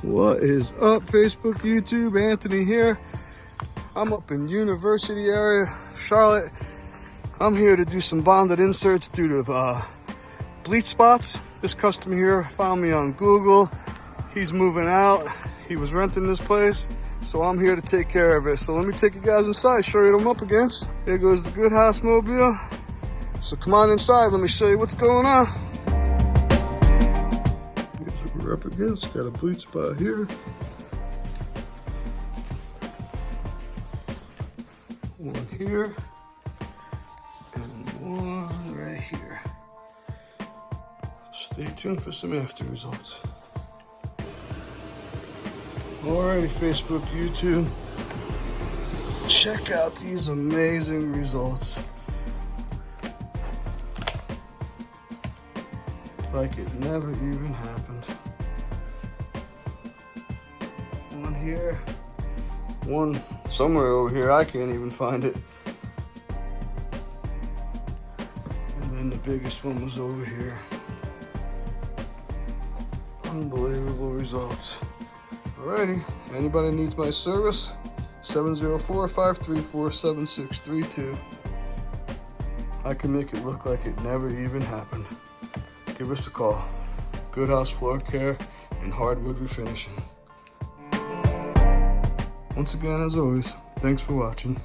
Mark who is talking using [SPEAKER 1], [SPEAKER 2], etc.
[SPEAKER 1] What is up, Facebook, YouTube? Anthony here. I'm up in University area, Charlotte. I'm here to do some bonded inserts due to bleach spots. This customer here found me on Google. He's moving out. He was renting this place, so I'm here to take care of it. So let me take you guys inside, show you what I'm up against. Here goes the Good House Mobile. So come on inside, let me show you what's going on. Here's what we're up against. Got a bleach spot here. One here. And one right here. Stay tuned for some after results. Alrighty, Facebook, YouTube. Check out these amazing results. Like it never even happened. One here, one somewhere over here, I can't even find it. And then the biggest one was over here. Unbelievable results. Alrighty, anybody needs my service, 704-534-7632. I can make it look like it never even happened. Give us a call. Good House Floor Care and Hardwood Refinishing. Once again, as always, thanks for watching.